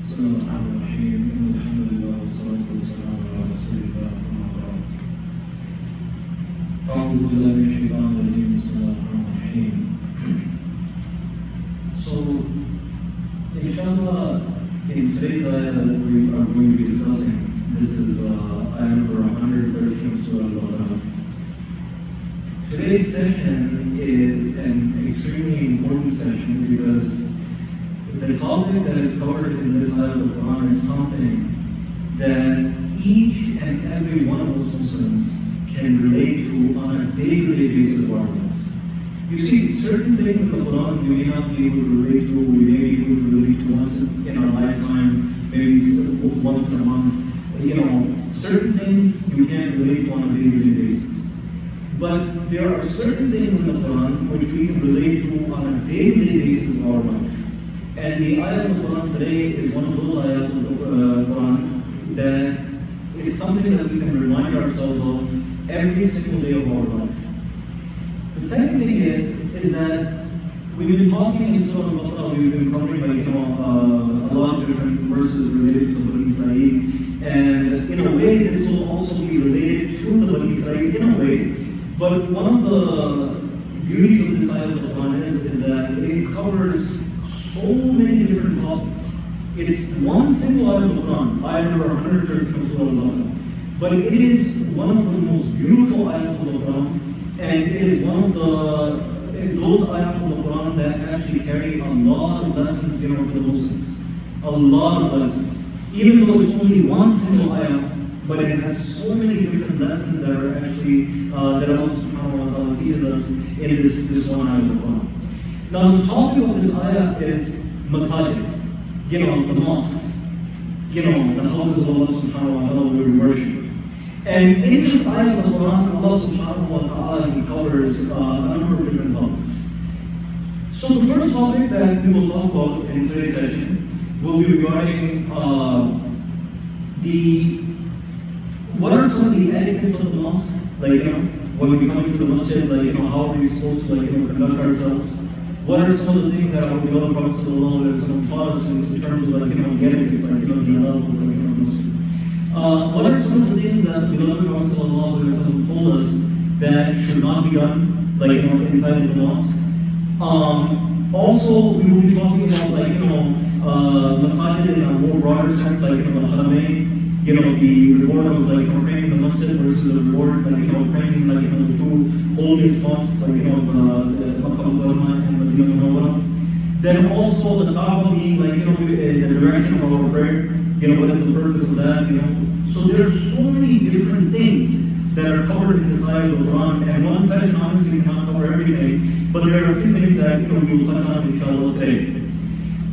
بسم الله الرحمن الرحيم إن الحمد لله والصلاة والسلام على رسول الله أما بعد أعوذ بالله من الشيطان الرجيم بسم الله الرحمن الرحيم. So, inshallah, in today's ayah that we are going to be discussing, this is ayah number 113 of Surah Al-Baqarah. Today's session is an extremely important session because the topic that is covered in this ayah of the Quran is something that each and every one of us Muslims can relate to on a day-to-day basis of our lives. You see, certain things in the Quran we may not be able to relate to, we may be able to relate to once in our lifetime, maybe once in a month. Certain things you can't relate to on a day-to-day basis. But there are certain things in the Quran which we can relate to on a day-to-day basis of our life. And the ayah of the Quran today is one of those ayahs of the Quran that is something that we can remind ourselves of every single day of our life. The second thing is that we've been talking in Surah Al-Baqarah, we've been covering a lot of different verses related to Bani Israel, and in a way this will also be related to the Bani Israel in a way. But one of the beauties of this ayah of the Quran is that it covers so many different topics. It's one single ayah of the Quran, ayah number 113 of Surah Al-Baqarah. But it is one of the most beautiful ayahs of the Quran, and it is one of those ayahs of the Quran that actually carry a lot of lessons for the Muslims. A lot of lessons. Even though it's only one single ayah, but it has so many different lessons that are actually, that Allah subhanahu wa ta'ala teaches us in this one ayah of the Quran. Now the topic of this ayah is masajid, the mosques, the houses of Allah subhanahu wa ta'ala where we worship. And in this ayah of the Quran, Allah subhanahu wa ta'ala, He covers a number of different topics. So the first topic that we will talk about in today's session will be regarding what are some of the etiquettes of the mosque? When we come into the masjid, how are we supposed to conduct ourselves? What are some of the things that our beloved Prophet sallallahu alaihi wasallam taught us in terms of etiquette, what are some of the things that the beloved Prophet sallallahu alaihi wasallam told us that should not be done, inside of the mosque? Also, we will be talking about masajid in a more broader sense, the haramain, the reward of praying in the masjid versus the reward praying in the two holiest mosques, Makkah al-Mukarramah and Madinah al-Munawwarah. Then also the Kaaba being the direction of our prayer, what is the purpose of that, So there are so many different things that are covered in this ayah of the Quran, and one session obviously we cannot cover everything, but there are a few things that we will touch on inshallah today.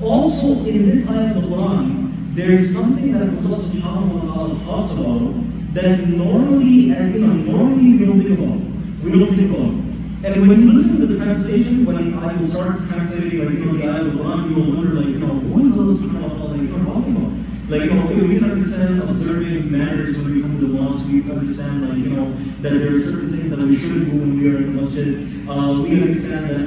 Also in this ayah of the Quran, there is something that Allah subhanahu wa ta'ala talks about that normally we don't think about. And when you listen to the translation, when I will start translating the ayah of the Quran, you will wonder what is Allah subhanahu wa ta'ala talking about? We can understand observing manners when we come to the mosque. We can understand that there are certain things that we shouldn't do when we are in the masjid. We understand that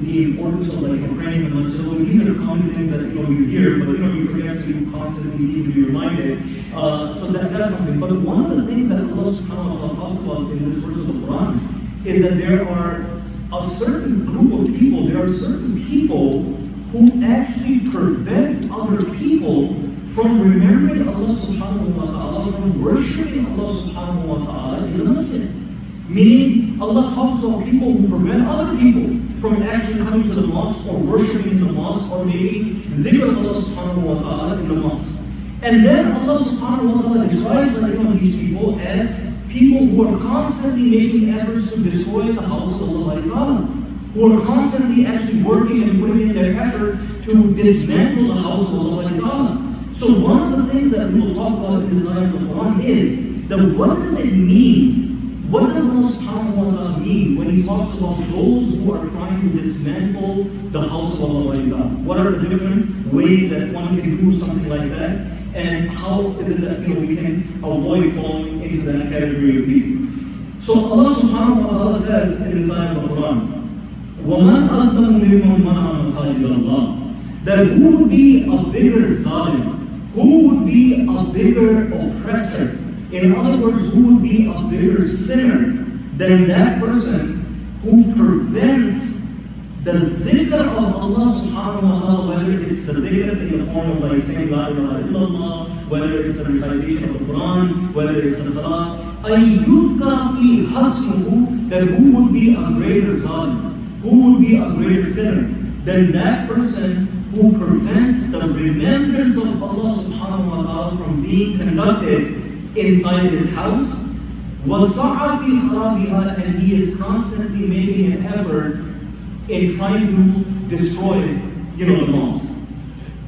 the importance of praying in the masjid. These are common things that you hear, but you forget, so you constantly need to be reminded. So that's something. But one of the things that Allah subhanahu wa ta'ala talks about in this verse of the Quran is that there are a certain group of people, who actually prevent other people from remembering Allah subhanahu wa ta'ala, from worshiping Allah subhanahu wa ta'ala in the masjid. Meaning, Allah talks about people who prevent other people from actually coming to the mosque or worshiping in the mosque or making dhikr of Allah subhanahu wa ta'ala in the mosque. And then Allah subhanahu wa ta'ala describes these people as people who are constantly making efforts to destroy the house of Allah ta'ala, who are constantly actually working and putting in their effort to dismantle the house of Allah ta'ala. So one of the things that we will talk about in this ayah of the Quran is that what does it mean? What does Allah subhanahu wa ta'ala mean when He talks about those who are trying to dismantle the house of Allah ta'ala? What are the different ways that one can do something like that? And how is it that we can avoid falling into that category of people? So Allah subhanahu wa ta'ala says says inside the Quran, وَمَنْ أَظْلَمُ مِمَّنْ مَنَعَ مَسَاجِدَ اللَّهِ, that who would be a bigger zalim, who would be a bigger oppressor, in other words, who would be a bigger sinner than that person who prevents the zikr of Allah subhanahu wa ta'ala, whether it's the zikr in the form of like saying La ilaha illallah, whether it's the recitation of the Quran, whether it's the salah, أَن يُذْكَرَ فِي حَسْمُهُ, that who would be a greater zalim, who would be a greater sinner than that person who prevents the remembrance of Allah subhanahu wa ta'ala from being conducted inside his house, وَسَعَى فِي خَرَابِهَا, and he is constantly making an effort in trying to destroy, the mosque.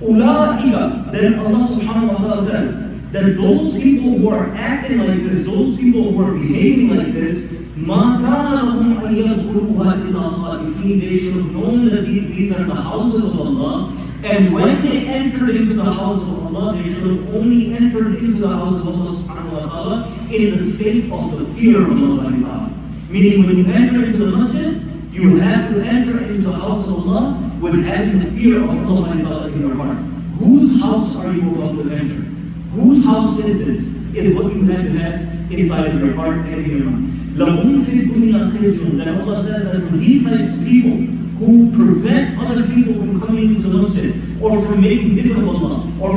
أُولَٰئِكَ, then Allah subhanahu wa ta'ala says, that those people who are acting like this, those people who are behaving like this, مَا كَانَ لَهُمْ أَن يَدْخُلُوهَا إِلَّا خَائِفِينَ, they should have known that these are the houses of Allah, and when they entered into the house of Allah, they should have only entered into the house of Allah subhanahu wa ta'ala in the state of the fear of Allah ta'ala. Meaning when you enter into the masjid, you have to enter into the house of Allah with having the fear of Allah ta'ala in your heart. Whose house are you about to enter? Whose house is this? Is what you have to have inside of your heart and in your mind. لَهُمْ فِي الدُّنْيَا خِزْيٌ, that Allah says that for these types of people who prevent other people from coming into the masjid, or from making dhikr of Allah, or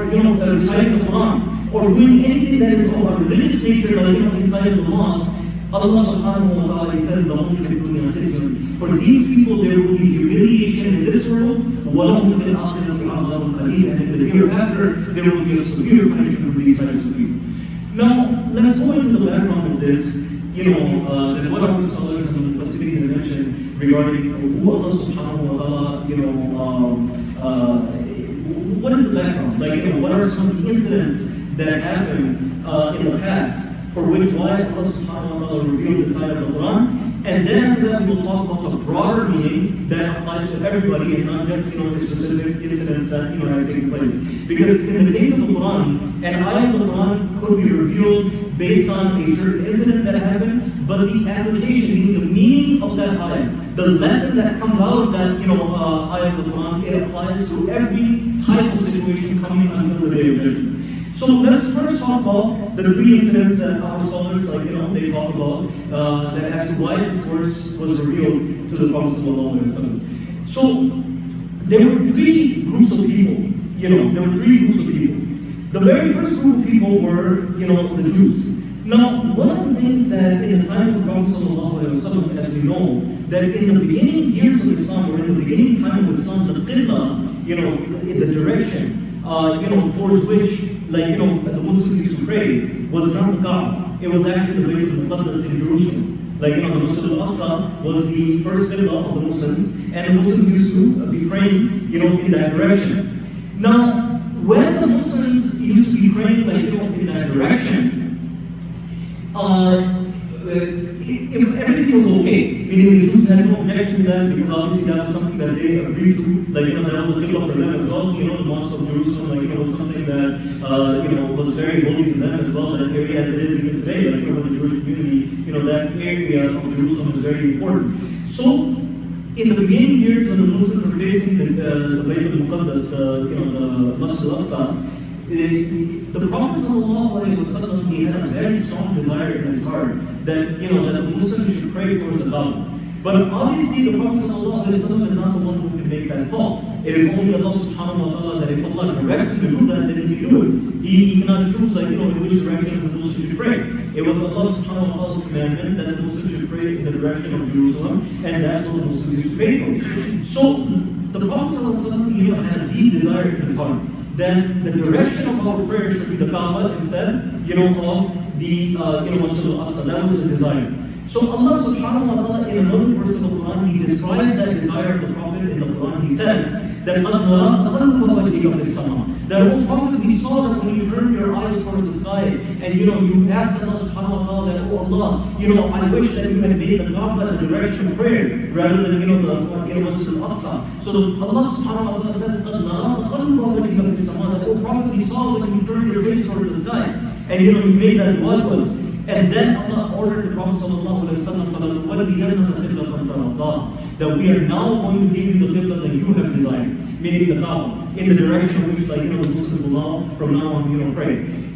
reciting the Quran, or doing anything that is of a religious nature, like inside of the mosque, Allah subhanahu wa ta'ala says, لَهُمْ فِي الدُّنْيَا خِزْيٌ, for these people there will be humiliation in this world, وَلَهُمْ فِي الْآخِرَةِ عَذَابٌ أَلِيمٌ, and in the hereafter there will be a severe punishment for these types of people. Now, let's go into the background of this. That what our scholars and the facilities mentioned regarding who Allah subhanahu wa ta'ala, what is the background? What are some of the incidents that happened in the past for which why Allah subhanahu wa ta'ala revealed the side of the Quran? And then after that, we'll talk about the broader meaning that applies to everybody and not just the specific incidents that have taken place. Because in the case of the Quran, an ayah of the Quran could be revealed based on a certain incident that happened, but the application, meaning the meaning of that ayah, the lesson that comes out of that ayah of the Quran, it applies to every type of situation coming until the day of judgment. So let's first talk about the three incidents that our scholars, they talk about that as to why this verse was revealed to the Prophet ﷺ. So there were three groups of people. The very first group of people were, the Jews. Now, one of the things that in the time of the Prophet ﷺ, as we know, that in the beginning years of Islam, or in the beginning time of Islam, the Qibla, in the direction, towards which, the Muslims used to pray, was not the Kaaba. It was actually the Bayt al-Muqaddas in Jerusalem. The Masjid al-Aqsa was the first Qibla of the Muslims, and the Muslims used to be praying, in that direction. Now, when the Muslims used to be praying, in that direction, everything was okay. Meaning the Jews had no objection to that, because obviously that was something that they agreed to. That was a Qibla for them as well. The Mosque of Jerusalem, was something that, was very holy to them as well. That area, as it is even today, the Jewish community, that area of Jerusalem is very important. So, in the beginning years when the Muslims were facing the Bayt al-Muqaddas, the Masjid al-Aqsa, the Prophet ﷺ, he had a very strong desire in his heart that, that the Muslims should pray towards the Kaaba. But obviously the Prophet ﷺ is not the one who can make that call. It is only Allah subhanahu wa ta'ala that if Allah directs him to do that, then he can do it. He cannot choose in which direction the Muslims should pray. It was Allah subhanahu wa ta'ala's commandment that the Muslims should pray in the direction of Jerusalem, and that's what the Muslims used to pray for. So the Prophet ﷺ, had a deep desire in his heart that the direction of our prayer should be the Kaaba instead, of the Masjid al-Aqsa. That was his desire. So Allah subhanahu wa ta'ala in another verse of the Quran, he describes that desire of the Prophet in the Quran. He says that that, O Prophet, we saw that when you turned your eyes towards the sky and you asked Allah subhanahu wa ta'ala that, oh Allah, I wish that you had made the Kaaba the direction of prayer rather than the Masjid al-Aqsa. So Allah subhanahu wa ta'ala says that, O Prophet, we saw when you turned your face towards the sky and you made that dua was. And then Allah ordered the Prophet ﷺ that we are now going to give you the qibla that you have desired, meaning the Kaaba, in the direction which, like, the Muslims will now, from now on, pray.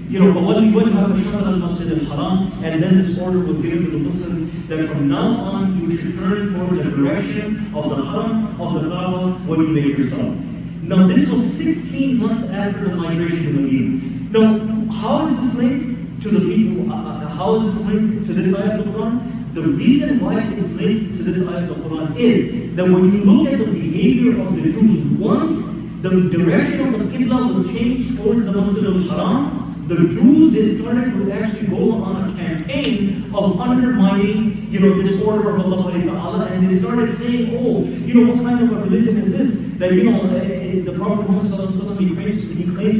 فَوَلِّ وَجْهَكَ شَطْرَ الْمَسْجِدِ الْحَرَامِ, and then this order was given to the Muslims that from now on you should turn towards the direction of the Haram, of the Kaaba, when you make your salah. Now this was 16 months after the migration to Medina. Now, how is this linked to the people? How is this linked to this ayah of the Quran? The reason why it's linked to this ayah of the Quran is that when you look at the behavior of the Jews, once the direction of the Qibla was changed towards the Masjid al-Haram, the Jews, they started to actually go on a campaign of undermining, this order of Allah Ta'ala, and they started saying, what kind of a religion is this? That, the Prophet Muhammad he claims to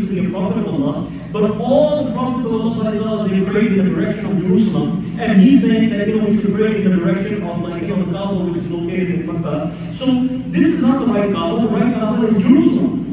be a prophet of Allah, but all the prophets of Allah Ta'ala, they prayed in the direction of Jerusalem, and he's saying that, we should pray in the direction of, the Kaaba, which is located in Makkah. So, this is not the right Kaaba. The right Kaaba is Jerusalem.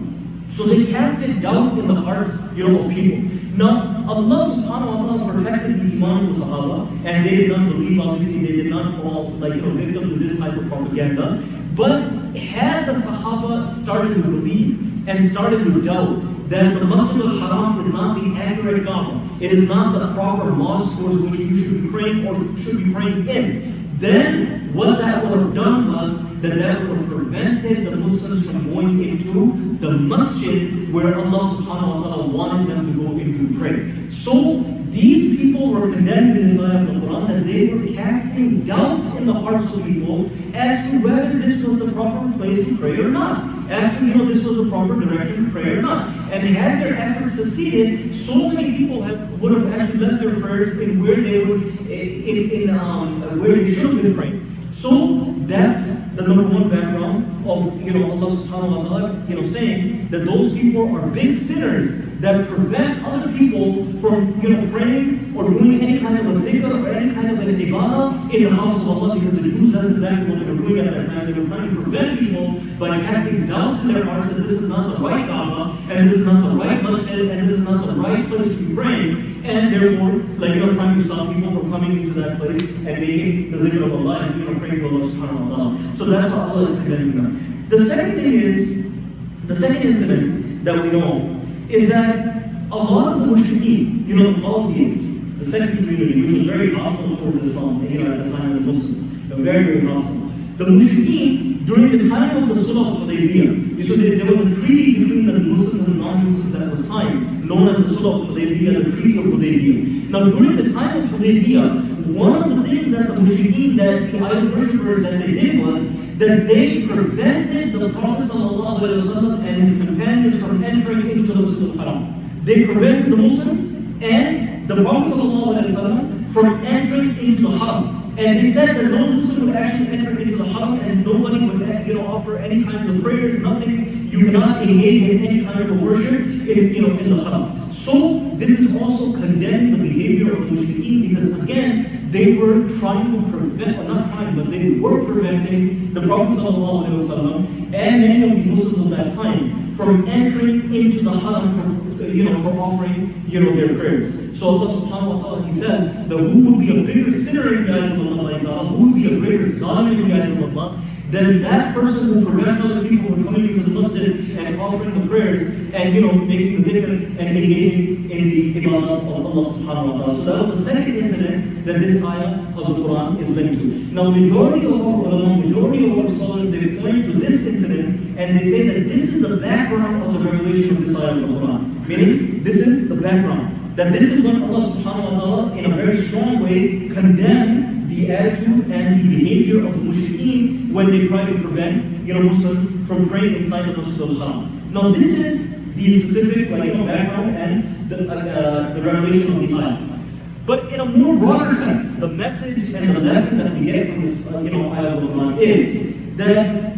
So they casted doubt in the hearts, of people. Now, Allah subhanahu wa ta'ala protected the iman of the Sahaba, and they did not believe, obviously, they did not fall victim to this type of propaganda. But had the Sahaba started to believe and started to doubt that the Masjid al-Haram is not the accurate Kaaba, it is not the proper mosque towards which you should be praying or should be praying in, then what that would have done was that would have prevented the Muslims from going into the masjid where Allah subhanahu wa ta'ala wanted them to go into to pray. So these people were condemned in this ayah of the Quran that they were casting doubts in the hearts of people as to whether this was the proper place to pray or not, as to this was the proper direction to pray or not. And had their efforts succeeded, so many people would have actually left their prayers in where they would where they should have been praying. So that's the number one background of Allah subhanahu wa ta'ala saying that those people are big sinners that prevent other people from praying or doing any kind of a dhikr or any kind of an ibadah in the house of Allah, because the Jews, that's exactly what they were doing at that time. They were trying to prevent people by casting doubts in their hearts that this is not the right Kaaba, and this is not the right masjid, and this is not the right place to be praying, and therefore, trying to stop people from coming into that place and making the dhikr of Allah and praying to Allah subhanahu wa ta'ala. So that's what Allah is condemning them. The second incident that we know is that a lot of the mushrikeen, the polytheists, the second community, which was very hostile towards Islam, at the time of the Muslims, very, very hostile. The mushrikeen, during the time of the Sulh of Hudaybiyah, there was a treaty between the Muslims and non-Muslims that was signed, known as the Sulh of Hudaybiyah, the Treaty of Hudaybiyah. Now, during the time of Hudaybiyah, one of the things that the mushrikeen, that the idol worshippers, that they did was that they prevented the Prophet ﷺ and his companions from entering into the Masjid al-Haram. They prevented the Muslims and the Prophet ﷺ from entering into the Haram. And they said that no Muslim would actually enter into the Haram, and nobody would offer any kinds of prayers, nothing. You cannot engage in any kind of worship in the Haram. So this is also condemning the behavior of the Mushrikeen, because again, they were trying to prevent, or not trying, but they were preventing the Prophet ﷺ and many of the Muslims of that time from entering into the Haram for offering their prayers. So Allah subhanahu wa ta'ala, He says that who would be a bigger sinner in the eyes of Allah, who would be a greater zalim in the eyes of Allah, than that person who prevents other people from coming into the masjid and offering the prayers and making the dhikr and engaging in the ibadah of Allah subhanahu wa ta'ala. So that was the second incident that this ayah of the Quran is linked to. Now, majority of our scholars, they point to this incident and they say that this is the background of the revelation of this ayah of the Quran. Meaning, this is the background. That this is when Allah subhanahu wa ta'ala, in a very strong way, condemned the attitude and the behavior of the mushrikeen when they try to prevent Muslims from praying inside the Masjid al-Haram. Now, this is the specific background and the revelation of the ayah. But in a more broader sense, the message and the lesson that we get from this ayah of the Quran is that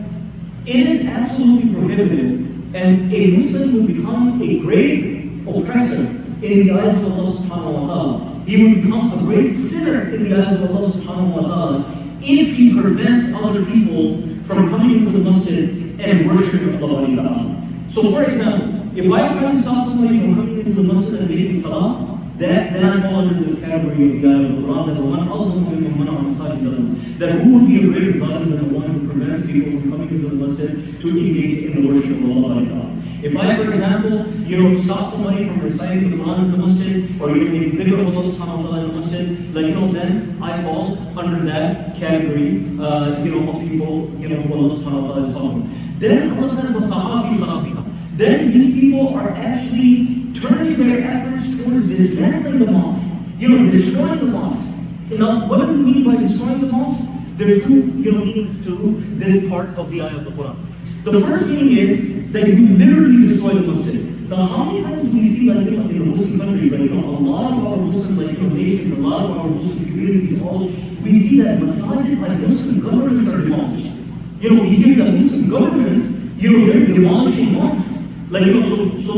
it is absolutely prohibited, and a Muslim will become a great oppressor in the eyes of Allah subhanahu wa ta'ala. He will become a great sinner in the eyes of Allah subhanahu wa ta'ala if he prevents other people from coming into the masjid and worshiping Allah ta'ala. So for example, if I try to stop somebody from coming into the masjid and making salah, then I fall into this category of the ayah of the Quran, that the one also that who would be a greater zalim than the one who prevents people from coming into the masjid to engage in the worship of Allah. If I, for example, stop somebody from reciting the Quran in the masjid, or make dhikr of Allah subhanahu wa ta'ala in the masjid, then I fall under that category, of people, who Allah subhanahu wa ta'ala is talking about. Then Allah says, وَصَحَافِ خَرَابِهَا. Then these people are actually turning their efforts towards dismantling the mosque, destroying the mosque. Now, what does it mean by destroying the mosque? There are two, meanings to this part of the ayah of the Quran. The first meaning is that you literally destroy the masjid. Now, how many times do we see, in the Muslim countries, a lot of our Muslim, nations, a lot of our Muslim communities, we see that masajid, Muslim governments are demolished. We hear that Muslim governments, they're demolishing mosques. So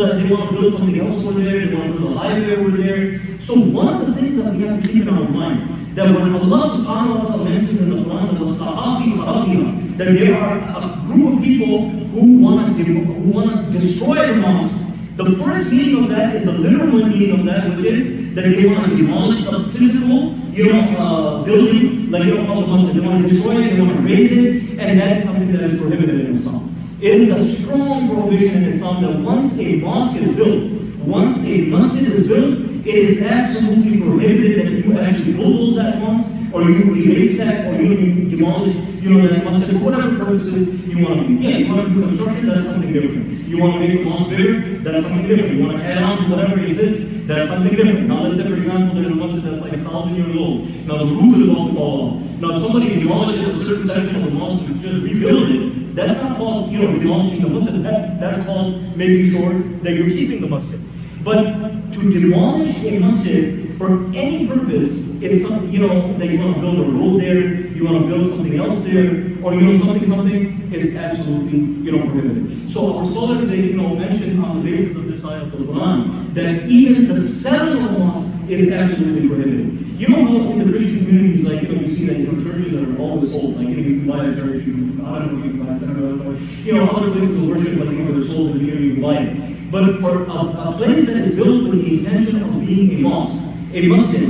that they want to build something else over there, they want to build a highway over there. So one of the things that we have to keep in our mind, that when Allah subhanahu wa ta'ala mentions in the Quran that there are a group of people who want to destroy the mosque, the first meaning of that is the literal meaning of that, which is that they want to demolish the physical, building, of the mosque. They want to destroy it, they want to raise it, and that is something that is prohibited in Islam. It is a strong prohibition in Islam that once a mosque is built, once a masjid is built, it is absolutely prohibited that you actually bulldoze that mosque, or you erase that, or you demolish, that masjid for whatever purposes you want to do. Yeah, you want to do construction, that's something different. You want to make the mosque bigger, that's something different. You want to add on to whatever exists, that's something different. Now let's say, for example, there's a masjid that's 1,000 years old. Now the roof is about to fall off. Now if somebody demolishes a certain section of the mosque to just rebuild it, that's not called, demolishing the masjid. That's called making sure that you're keeping the masjid. But to demolish a masjid for any purpose is something, that you want to build a road there, you want to build something else there, or something is absolutely, prohibited. So our scholars, they, mention on the basis of this ayah of the Quran that even the selling of mosque is absolutely prohibited. How in the Christian communities, you see that, churches that are always sold, you can buy a church, I don't know if you can buy a center, other places of worship, they're sold and you can buy it. But for a place that is built with the intention of being a mosque, a masjid,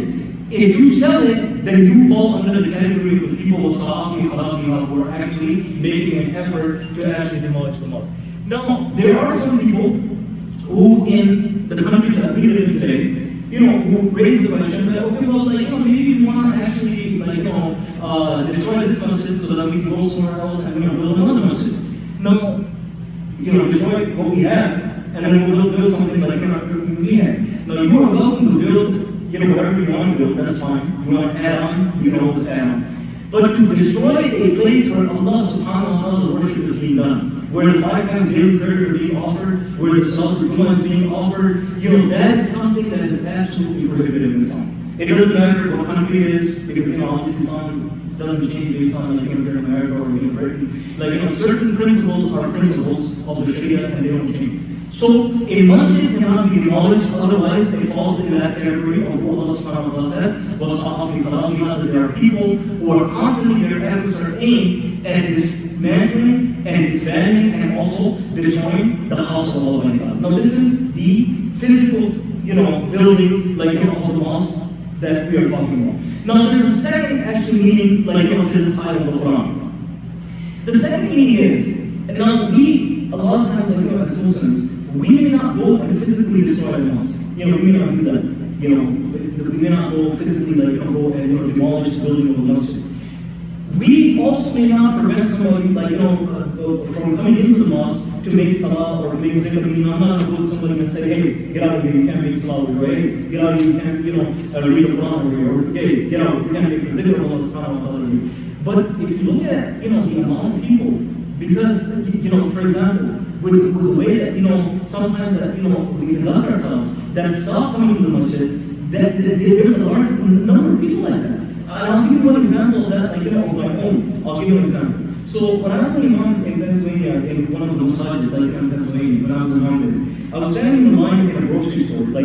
if you sell it, then you fall under the category of the people of who are actually making an effort to actually demolish the mosque. Now, there are some people who in the countries that we live in today, who raise the question that, okay, well, maybe we want to actually, destroy this masjid so that we can go somewhere else and, build another masjid. No, destroy what we have, and then we'll build something we have. Now, you are welcome to build, whatever you want to build, that's fine. You want to add on, you can always add on. But to destroy a place where Allah subhanahu wa ta'ala worship is being done, where the 5 times daily prayer is being offered, where the salat is being offered, that is something that is absolutely prohibited in Islam. It doesn't matter what country it is, because obviously Islam doesn't change based on if you're in America or in Britain. Certain principles are principles of the Sharia and they don't change. So a masjid cannot be demolished, otherwise it falls into that category of what Allah subhanahu wa ta'ala says, that there are people who are constantly, their efforts are aimed at dismantling and disbanding and also destroying the house of Allah. Now this is the physical, building, of the mosque that we are talking about. Now there's a second actually meaning, to the side of the Quran. The second meaning is, now a lot of times, as Muslims, we may not go and physically destroy the mosque. We may not do that. We may not go physically, go and demolish the building of the masjid. We also may not prevent somebody, from coming into the mosque to make salah or to make zikr. I'm not going to go to somebody and say, hey, get out of here, you can't make salah over here. Hey, get out of here, you can't, read the Quran over here. Or, hey, get out, you can't make zikr of Allah subhanahu wa ta'ala. But if you look at, the amount of people, because, for example, with the way that, sometimes that, we conduct ourselves, that stop coming to the masjid, that there's a large number of people like that. I'll give you one example of that, of my own. I'll give you an example. So when I was in Pennsylvania, in one of the masajid, in Pennsylvania, when I was in London, I was standing in line in a grocery store, in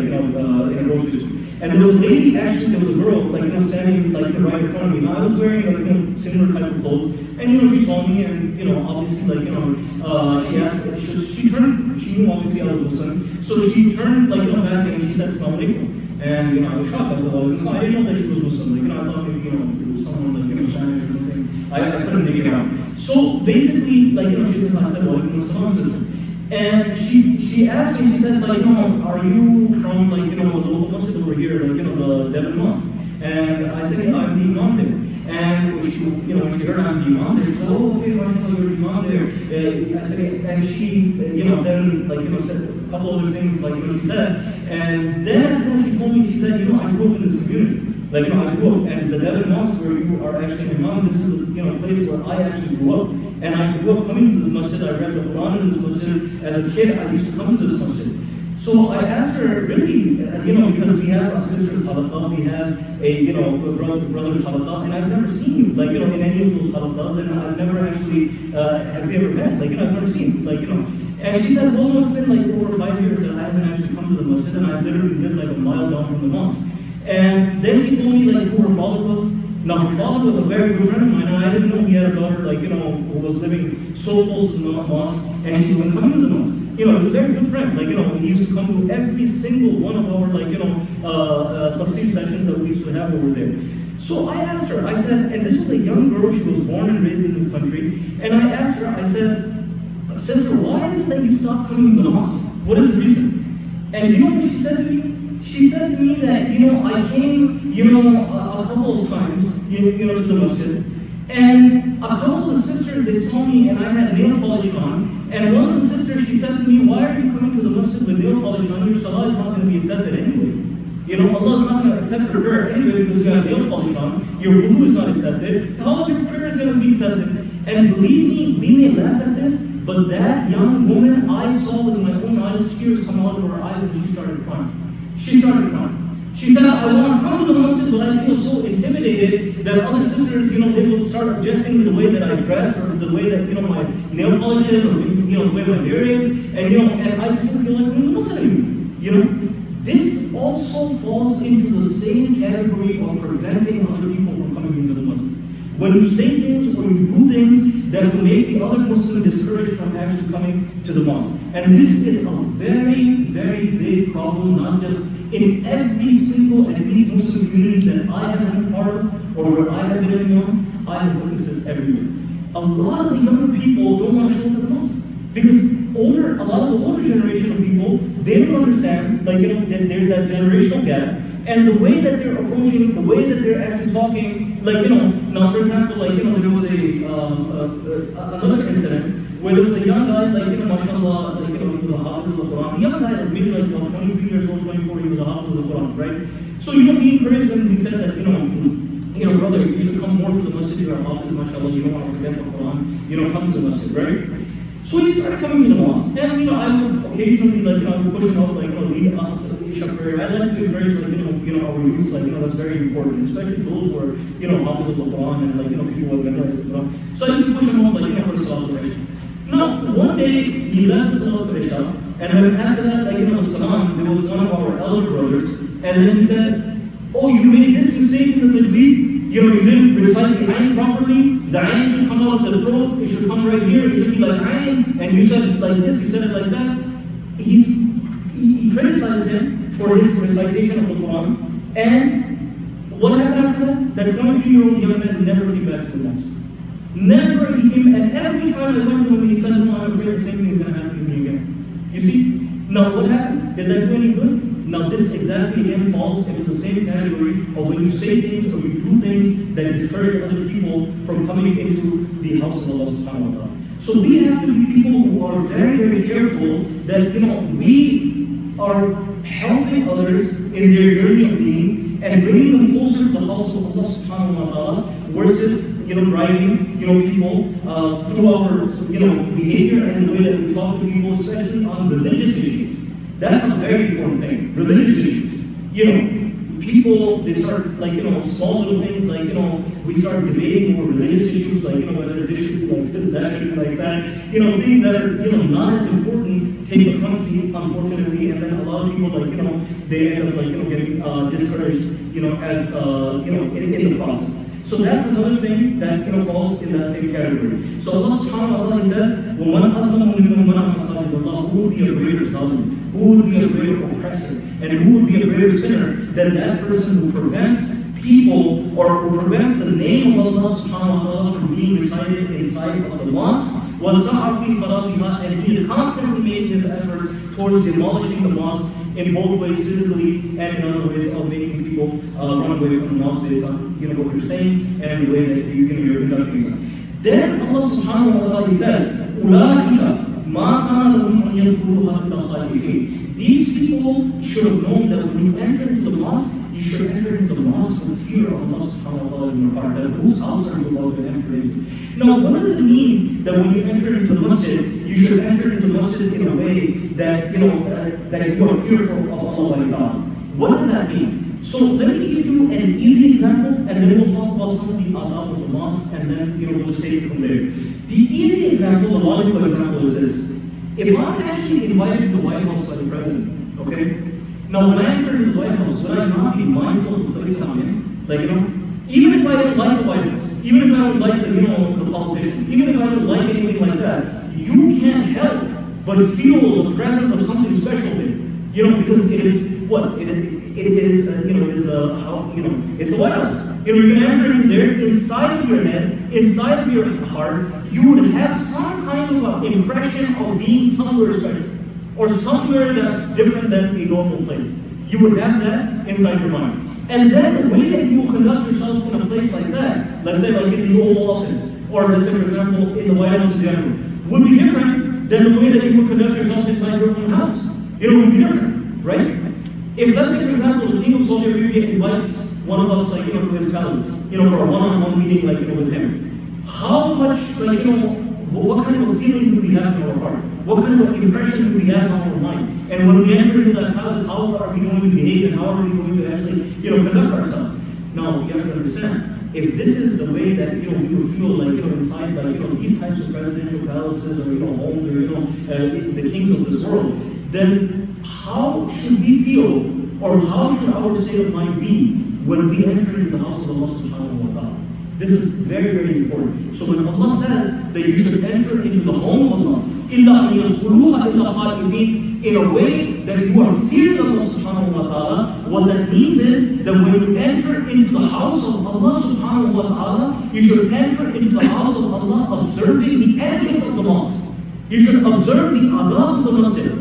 a grocery store. And there was a lady, actually, there was a girl, standing, right in front of me. Now, I was wearing, similar type of clothes. And, she saw me, and, obviously, she asked, she turned, she knew, obviously, I was Muslim. So she turned, back, and she said, Assalamu alaikum. And, I was shocked. I thought, so I didn't know that she was Muslim. Like, I thought maybe, it was someone like, Spanish or something. I couldn't make it out. So basically, like, she says, I said, well, sister. And she asked me, she said, like, are you from, like, the local mosque over here, like, the Devon Mosque? And I said, yeah, I'm the imam there. And when she, when she heard I'm the imam there, she said, oh, okay, mashallah, you're the imam there. I said, and she, then, like, said a couple other things, like, she said. And then after she told me, she said, I grew up in this community. Like, I grew up, and the Devon Mosque where you are actually an imam, this is, a place where I actually grew up. And I grew up coming to this masjid. I read the Quran in this masjid. As a kid, I used to come to this masjid. So I asked her, really, because we have a sister's halaqah, we have a, brother's halaqah, and I've never seen you, like, in any of those halaqahs, and I've never actually, have we ever met? Like, I've never seen you, like, And she said, well, no, it's been like over 5 years that I haven't actually come to the masjid, and I literally lived like a mile down from the mosque. And then she told me, like, who her father was. Now, her father was a very good friend of mine, and I didn't know he had a daughter, like, who was living so close to the mosque, and she was coming to the mosque. He was a very good friend. Like, he used to come to every single one of our, like, tafsir sessions that we used to have over there. So I asked her, I said, and this was a young girl, she was born and raised in this country, and I asked her, I said, sister, why is it that you stopped coming to the mosque? What is the reason? And you know what she said to me? She said to me that, I came, a couple of times, to the masjid, and a couple of the sisters, they saw me and I had nail polish on, and one of the sisters, she said to me, why are you coming to the masjid with nail polish on? Your salah is not going to be accepted anyway. Allah is not going to accept your prayer anyway because you have nail polish on. Your wudu is not accepted. How is your prayer going to be accepted? And believe me, we may laugh at this, but that young woman, I saw with my own eyes, tears come out of her eyes, and she started crying. She started crying. She said, I want to come to the masjid, but I feel so intimidated that other sisters, they will start objecting to the way that I dress, or the way that, my nail polish is, or, the way my hair is, and I just don't feel like I'm a Muslim anymore. This also falls into the same category of preventing other people from coming into the masjid. When you say things, or you do things that will make the other Muslim discouraged from actually coming to the mosque. And this is a very, very big problem, not just in every single and these Muslim communities that I have been part of, or where I have been living I have witnessed this everywhere. A lot of the younger people don't want to show up at the mosque. Because a lot of the older generation of people, they don't understand, like, there's that generational gap, and the way that they're approaching, the way that they're actually talking, like, now for example, like, there was another incident where there was a young guy, like, mashallah, like, he was a hafiz of the Quran. The young guy, like, maybe like about 23 years old, 24, he was a hafiz of the Quran, right? So, he encouraged him, he said that, brother, you should come more to the masjid, you're a hafiz, mashallah, you don't want to forget the Quran, come to the masjid, right? So he started coming to the mosque, and I would occasionally, like, I would push him out, like, lead us to the Isha prayer. I like to encourage, like, our youth, like, that's very important, especially those who are, hafiz of the Quran and, like, people who have memorized the Quran. So I used to push him out, like, for Salat al-Isha. Now, one day he left the Salat al-Isha, and then after that, like, Salam, there was one of our elder brothers, and then he said, oh, you made this mistake in the tajweed. You didn't recite the ayn properly. The ayn should come out of the throat. It should come right here. It should be like ayn. And you said it like this. You said it like that. He criticized him for his recitation of the Quran. And what happened after that? That 23-year-old young man never came back to the mosque. Never he came. And every time I went to him, he said, no, I'm afraid the same thing is going to happen to me again. You see? Now what happened? Did that do any good? Now this exactly again falls into the same category of when you say things or you do things that discourage other people from coming into the house of Allah subhanahu wa ta'ala. So we have to be people who are very, very careful that we are helping others in their journey of deen and bringing them closer to the house of Allah subhanahu wa ta'ala versus driving people through our behavior and the way that we talk to people, especially on religious issues. That's a very important thing. Religious issues. People, they start, like, small little things, like, we start debating over religious issues, like, whether this should be like this, that should be like that. Things that are, not as important take the front seat, unfortunately, and then a lot of people, like, they end up, like, getting discouraged, as, in the process. So that's another thing that falls in that same category. So Allah subhanahu wa ta'ala said, وَمَنْ أَظْلَمُ مِمَّنْ مَنَعَ مَسَاجِدَ اللَّهِ, who would be a greater zalim? Who would be a greater oppressor? And who would be a greater sinner than that person who prevents people or who prevents the name of Allah subhanahu wa ta'ala from being recited inside of the mosque? وَسَعَى فِي خَرَابِهَا, and he is constantly making his effort towards demolishing the mosque in both ways, physically and in other ways of making people run away from the mosque based on what you're saying and the way that you're conducting them. Then Allah subhanahu wa ta'ala says, أُولَٰئِكَ مَا كَانَ لَهُمْ أَن يَدْخُلُوهَا إِلَّا خَائِفِينَ. These people should have known that when you enter into the mosque, you should enter into the mosque with fear of Allah subhanahu wa ta'ala in your heart. That whose house are you allowed to enter into? Now, what does it mean that when you enter into the masjid, you should enter into the masjid in a way that that you are fearful of Allah? What does that mean? So let me give you an easy example, and then we'll talk about some of the adab of the mosque, and then we'll just take it from there. The easy example, the logical example is this. If I'm actually invited to the White House by the president, okay? Now when I enter into the White House, would I not be mindful of the place I'm in? Like, even if I don't like the White House, even if I don't like the politician, even if I don't like anything like that, you can't help but feel the presence of something special there. Because it is what? It is it's the White House. You're gonna enter in there, inside of your head, inside of your heart, you would have some kind of an impression of being somewhere special, or somewhere that's different than a normal place. You would have that inside your mind. And then the way that you will conduct yourself in a place like that, let's say like in the Oval Office, or let's say for example in the White House in general, would be different than the way that you would conduct yourself inside your own house. It would be different, right? If let's say for example the King of Saudi Arabia invites one of us to his palace, for a one-on-one meeting with him, how much what kind of a feeling do we have in our heart? What kind of impression do we have on our mind? And when we enter into that palace, how are we going to behave and how are we going to actually, conduct ourselves? Now, you have to understand, if this is the way that, we would feel inside, these types of presidential palaces or, homes or, the kings of this world, then how should we feel or how should our state of mind be when we enter into the house of Allah subhanahu wa ta'ala? This is very, very important. So when Allah says that you should enter into the home of Allah, إِلَّا أَن يَدْخُلُوهَا إِلَّا خَائِفِينَ, in a way that you are fearing Allah subhanahu wa ta'ala, what that means is that when you enter into the house of Allah subhanahu wa ta'ala, you should enter into the house of Allah observing the etiquettes of the mosque. You should observe the adab of the masjid.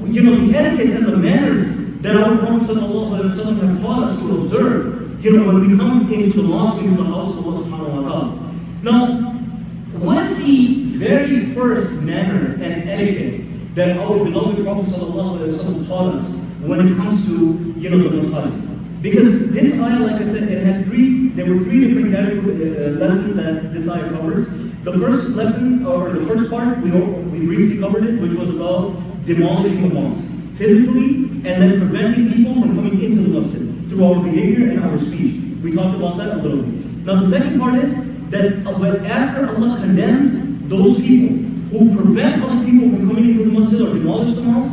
The etiquettes and the manners that our Prophet sallallahu alaihi wasallam have taught us to observe. When we come into the mosque, into the house of Allah subhanahu wa ta'ala. Now, what is the very first manner and etiquette that our beloved Prophet sallallahu alaihi wasallam taught us when it comes to, the masjid? Because this ayah, like I said, there were three different lessons that this ayah covers. The first lesson, or the first part, we briefly covered it, which was about demolishing the mosque, physically, and then preventing people from coming into the masjid through our behavior and our speech. We talked about that a little bit. Now the second part is that after Allah condemns those people who prevent other people from coming into the masjid or demolish the mosque,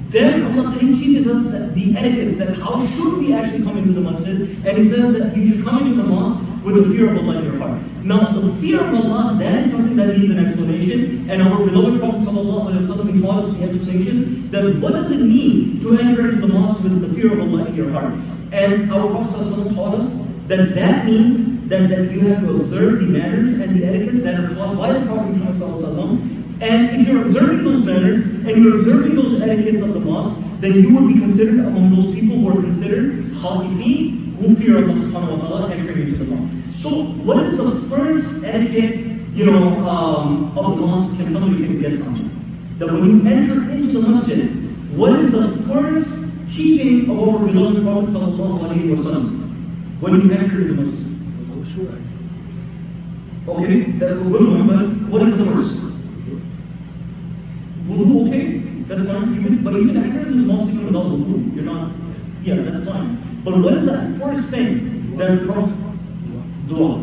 then Allah teaches us that the etiquettes, that how should we actually come into the masjid, and He says that you should come into the mosque with the fear of Allah in your heart. Now the fear of Allah, that is something that needs an explanation, and our beloved Prophet sallallahu alaihi wasallam taught us the explanation that what does it mean to enter into the mosque with the fear of Allah in your heart? And our Prophet sallallahu alaihi wasallam taught us that means that you have to observe the manners and the etiquettes that are taught by the Prophet Muhammad sallallahu alaihi wasallam. And if you're observing those manners and you're observing those etiquettes of the mosque, then you will be considered among those people who are considered khaifin, who fear Allah subhanahu wa ta'ala entering into the mosque. So what is the first etiquette, of the mosque? Can somebody guess something? That when you enter into the masjid, what is the first teaching of our beloved Prophet sallallahu alaihi wasallam when you enter the masjid? Okay, that's a good one, but what is the first? Wudu, okay, that's fine. But you can enter into the mosque even without wudu. You're not, that's fine. But what is that first thing that the Prophet dua?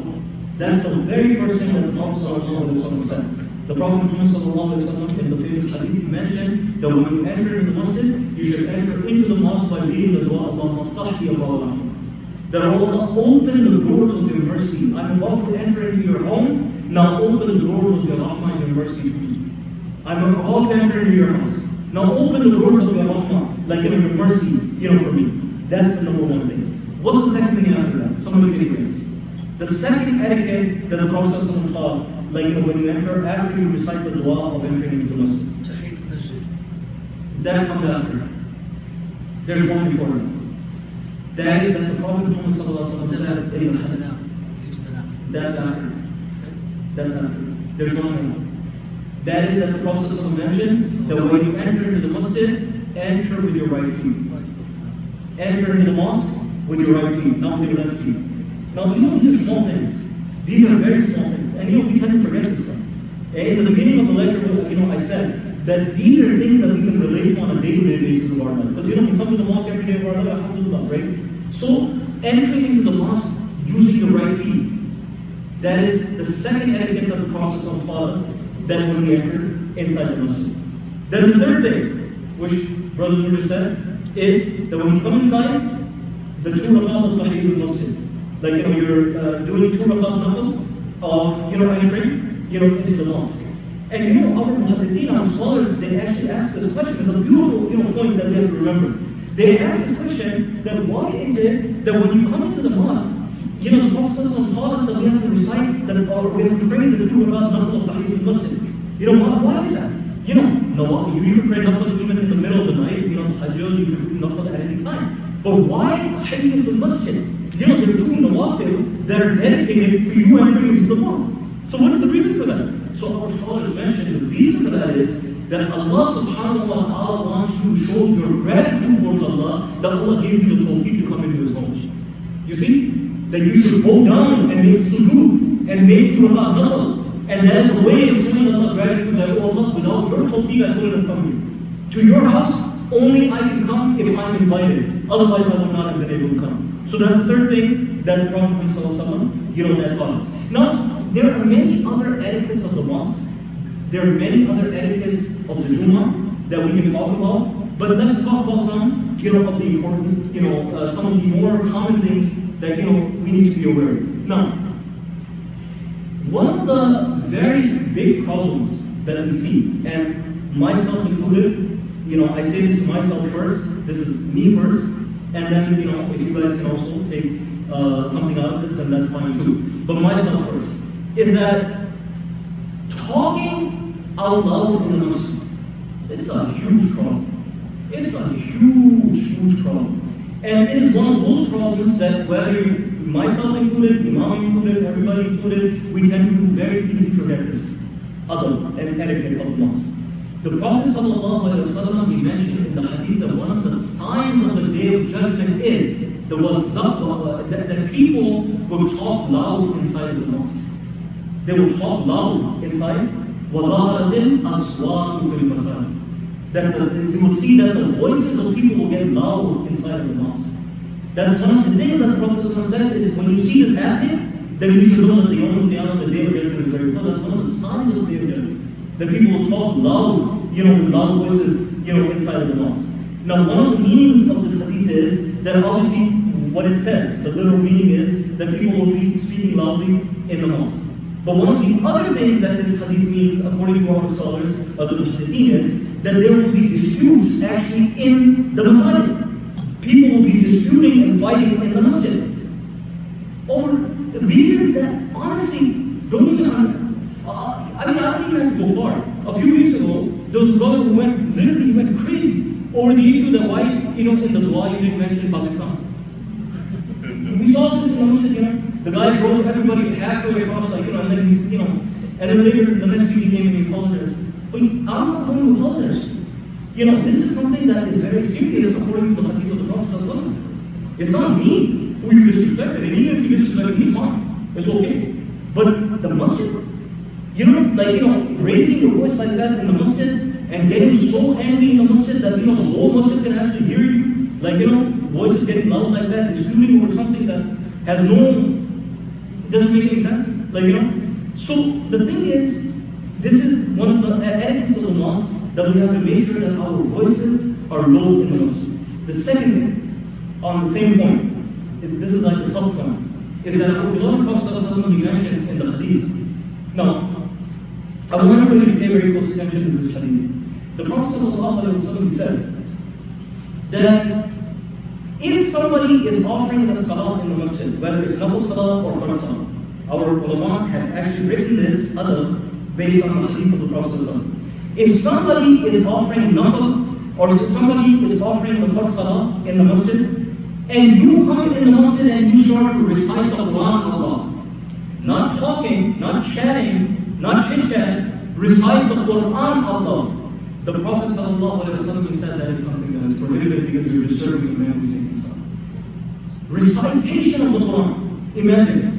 That's the very first thing that the Prophet sallallahu alaihi wasallam said. The Prophet Muhammad sallallahu alaihi wasallam in the famous hadith mentioned that when you enter in the masjid, you should enter into the mosque by reading the dua, Allahumma ftah li abwaab rahmah. That Allah open the doors of your mercy. I'm about to enter into your home, now open the doors of your rahmah and your mercy to me. I'm about to enter into your house. Now open the doors of your rahmah, like your mercy, for me. That's the number one thing. What's the second thing after that? Somebody take this. The second etiquette that the Prophet taught, when you enter, after you recite the dua of entering into the masjid. That comes after. There's one before it. That is that the Prophet Muhammad said, that's after. That's after. There's one more. That is that the Prophet mentioned that when you enter into the masjid, enter with your right feet. Enter into the mosque with your right feet, not with your left feet. Now, these are small things. These are very small things. And we tend to forget this stuff. In the beginning of the lecture, I said that these are things that we can relate on a day-to-day basis of our life. Because we come to the mosque every day of our life, alhamdulillah, right? So, entering into the mosque using your right feet. That is the second etiquette of the Prophet taught us, that when we enter inside the masjid. Then the third thing, which Brother Nur said, is that when you come inside, the 2 rakat of Tahiyyat al-Masjid. You're doing 2 rakat nafil of, entering, into the mosque. And our muhaddithin, our scholars, they actually ask this question. It's a beautiful, point that we have to remember. They ask the question that why is it that when you come into the mosque, the Prophet taught us that we have to recite that, or we have to pray the 2 rakat nafil of Tahiyyat al-Masjid. Why is that? You can pray nafil even in the middle of the night, tahajjud, you can do nafil at any time. But why Tahiyyat al-Masjid? There are 2 nawafil that are dedicated to you entering into the mosque. So what is the reason for that? So our scholars mentioned the reason for that is that Allah subhanahu wa ta'ala wants you to show your gratitude towards Allah, that Allah gave you the tawfiq to come into His home. You see? That you should go down and make sujood and make 2 rakat nafil. And that is a way of showing Allah gratitude that, oh Allah, without your tawfiq I couldn't have come here. To your house, only I can come if I'm invited. Otherwise I would not have been able to come. So that's the third thing that the Prophet that taught us. Now, there are many other etiquettes of the mosque. There are many other etiquettes of the Jummah that we can talk about. But let's talk about some, of the important, some of the more common things that, we need to be aware of. Now, one of the very big problems that we see, and myself included, I say this to myself first, this is me first, and then, if you guys can also take something out of this, then that's fine too. But myself first, is that talking out loud in the masjid, it's a huge problem. It's a huge problem. And it is one of those problems that whether myself included, Imam included, everybody included, we can very easily forget this adab and etiquette of the mosque. The Prophet ﷺ, he mentioned in the hadith that one of the signs of the Day of Judgment is that people will talk loud inside the mosque. They will talk loud inside. وَظَهَرَتِ الْأَصْوَاتُ فِي الْمَسَاجِدِ. That you will see that the voices of people will get loud inside the mosque. That's one of the things that the Prophet said is when you see this happening, then you should know that the Day of Judgment is very close. That's one of the signs of the Day of Judgment. That people will talk loud, with loud voices, inside of the mosque. Now, one of the meanings of this hadith is that obviously what it says, the literal meaning is that people will be speaking loudly in the mosque. But one of the other things that this hadith means, according to our scholars of the hadith, is that there will be disputes actually in the masjid. People will be disputing and fighting in the masjid over the reasons that honestly don't even. I don't even have to go far. A few weeks ago, there was a brother who went crazy over the issue that why, in the dua you didn't mention Pakistan. We saw this in the masjid, the guy drove everybody halfway across, and then he's, and then later, the next week he came and he apologized. But I'm not going to apologize. This is something that is very serious according to the hadith of the Prophet. It's not me who you disrespected, and even if you disrespect me, it's fine. It's okay. But the masjid, raising your voice like that in the masjid and getting so angry in the masjid that, the whole masjid can actually hear you. Voices getting loud like that, disputing over something that has doesn't make any sense. So the thing is, this is one of the etiquettes of the mosque that we have to make sure that our voices are low in the masjid. The second thing, on the same point, this is like the sub-point, is that our beloved Prophet we mentioned in the hadith. Now, I want everybody to pay very close attention to this hadith. The Prophet said that if somebody is offering the salah in the masjid, whether it's nafil salah or farz salah, our ulama have actually written this adab based on the hadith of the Prophet. If somebody is offering nafil, or somebody is offering the farz salah in the masjid, and you come in the masjid and you start to recite the Quran Allah, not talking, not chatting, not chit-chat, recite the Quran Allah. The Prophet ﷺ said that is something that is prohibited because you're disturbing the man who's taking salah. Recitation of the Quran. Imagine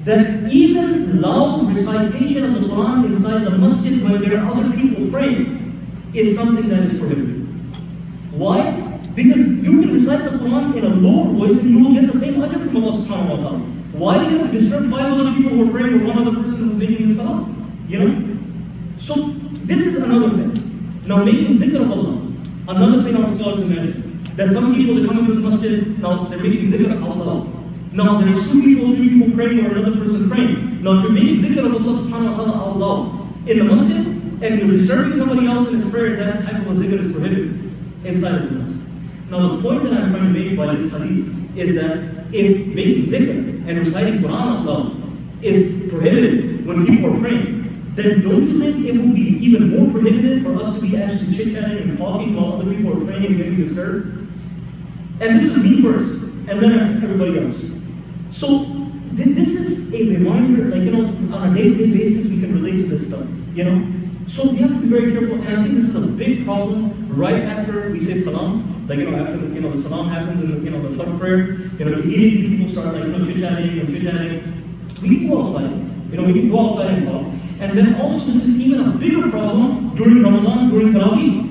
that even loud recitation of the Quran inside the masjid when there are other people praying is something that is prohibited. Why? Because you can recite the Quran in a lower voice and you will get the same ajr from Allah subhanahu wa ta'ala. Why do you have to disturb 5 other people who are praying or one other person who's making his salah? You know? So this is another thing. Now making zikr of Allah. Another thing our scholars mentioned. There's some people that come into the masjid, now they're making zikr of Allah. Now there's 2 people, 3 people praying or another person praying. Now if you're making zikr of Allah subhanahu wa ta'ala Allah in the masjid and you're disturbing somebody else in his prayer, that type of a zikr is prohibited inside of the masjid. Now the point that I'm trying to make by this hadith is that if making dhikr and reciting Quran Allah is prohibited when people are praying, then don't you think it would be even more prohibited for us to be actually chit-chatting and talking while other people are praying and getting disturbed? And this is me first, and then everybody else. So this is a reminder, like, on a day-to-day basis we can relate to this stuff, So we have to be very careful, and I think this is a big problem right after we say salam. Like, after the salam happens in the fajr prayer, immediately people start chit-chatting. We can go outside. We can go outside and talk. And then also this is even a bigger problem during Ramadan, during Taraweeh.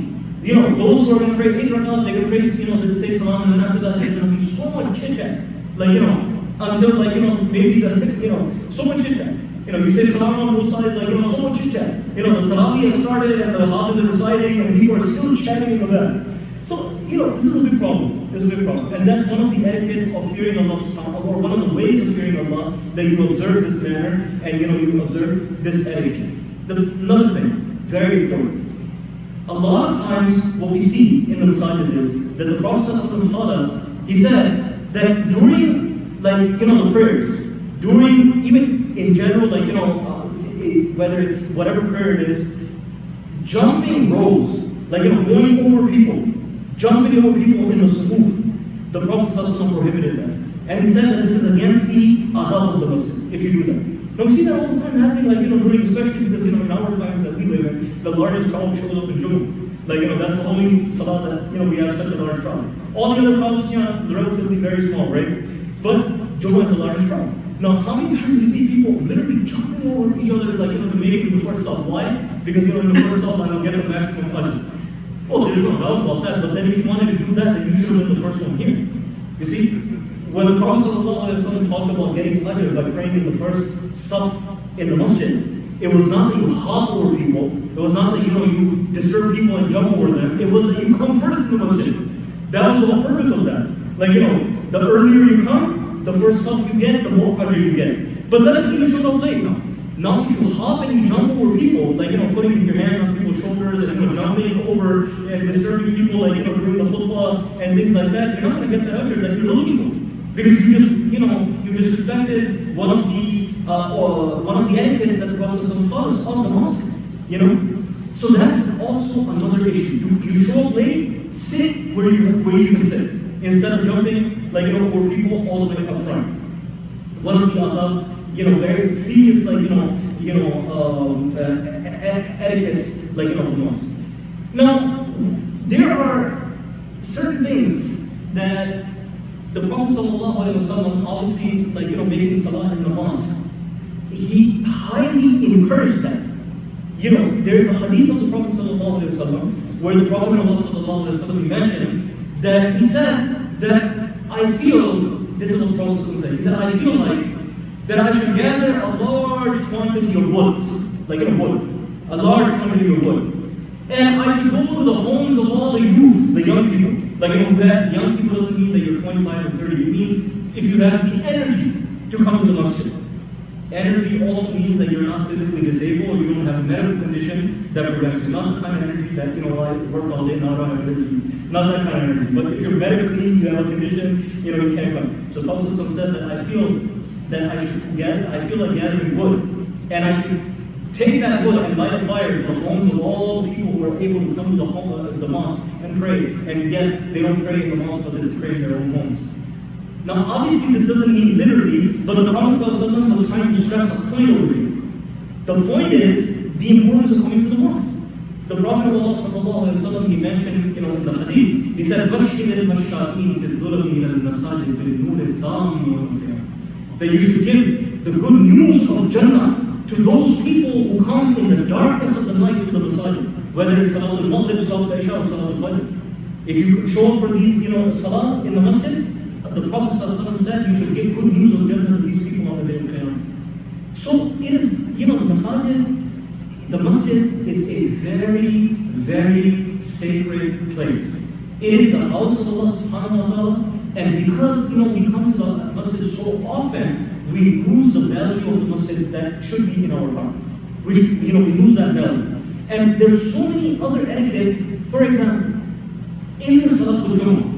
Those who are going to pray 8 rakat, they're going to pray, they say salam, and then after that there's going to be so much chit-chat. Until maybe so much chit-chat. You say salam on both sides, so much chit-chat. The Taraweeh has started and the Hafiz is reciting and people are still chatting in the back. So, this is a big problem. This is a big problem. And that's one of the etiquettes of fearing Allah subhanahu wa ta'ala, or one of the ways of fearing Allah, that you observe this manner and you observe this etiquette. Another thing, very important. A lot of times what we see in the masajid is that the Prophet taught us, he said that during the prayers, during even in general, whether it's whatever prayer it is, jumping rows, going over people, jumping over people in the sufuf, the Prophet prohibited that. And he said that this is against the adab of the Muslim, if you do that. Now we see that all the time happening, during, especially because, in our times that we live in, the largest crowd shows up in Jummah. That's the only salah that, we have such a large crowd. All the other crowds, relatively very small, right? But Jummah is the largest crowd. Now, how many times do you see people literally jumping over each other, to make it to the first stop? Why? Because, in the first stop, I will get the maximum ajr. Oh, there's no doubt about that, but then if you wanted to do that, then you should have been the first one here. You see, when the Prophet ﷺ talked about getting ajr by praying in the first saf in the masjid, it was not that you hop over people, it was not that you disturb people and jump over them, it was that you come first in the masjid. That was the whole purpose of that. The earlier you come, the first saf you get, the more ajr you get. But let's see this out late now. Now if you hop and you jump over people, putting your hands on people's shoulders and jumping over and disturbing people, during the khutbah and things like that, you're not going to get the ajr that you're looking for. Because you just, you disrespected one of the etiquettes that the Prophet taught us of the mosque. So that's also another issue. You show up late, sit where you can sit, instead of jumping, over people all the way up front. One of the other, very serious, etiquettes, of the mosque. Now, there are certain things that the Prophet ﷺ obviously, making salah in the mosque, he highly encouraged that. There's a hadith of the Prophet ﷺ where the Prophet ﷺ mentioned that he said that I feel, this is what the Prophet said, he said, I feel like that I should gather a large quantity of woods, a large quantity of wood. And I should go to the homes of all the youth, the young people. That young people doesn't mean that you're 25 or 30, it means if you have the energy to come to the masjid. Energy also means that you're not physically disabled, or you don't have a medical condition that prevents you. Not the kind of energy that, I work all day, now I don't have energy. Not that kind of energy. But if you're medically, you have a condition, you can't come. So Prophet said that I feel that I feel like gathering wood. And I should take that wood and light a fire to the homes of all the people who are able to come to the mosque and pray. And yet, they don't pray in the mosque, but they pray in their own homes. Now, obviously, this doesn't mean literally, but the Prophet ﷺ was trying to stress a point over here. The point is the importance of coming to the mosque. The Prophet of Allah ﷺ, he mentioned, in the hadith, he said, "Bashir al-masha'in fi dhulami al-masajid bil-nur al-tam." That you should give the good news of Jannah to those people who come in the darkness of the night to the masajid, whether it's Salat al-Maghrib, Salat al-Isha, or Salat al-Fajr. If you show up for these, Salah in the masjid, the Prophet ﷺ says you should give good news of Jannah to these people on the day of Qiyamah. So it is, the masjid is a very, very sacred place. It is the house of Allah subhanahu wa ta'ala, and because, we come to the masjid so often, we lose the value of the masjid that should be in our heart. We lose that value. And there's so many other etiquettes. For example, in the Salat al-Jummah,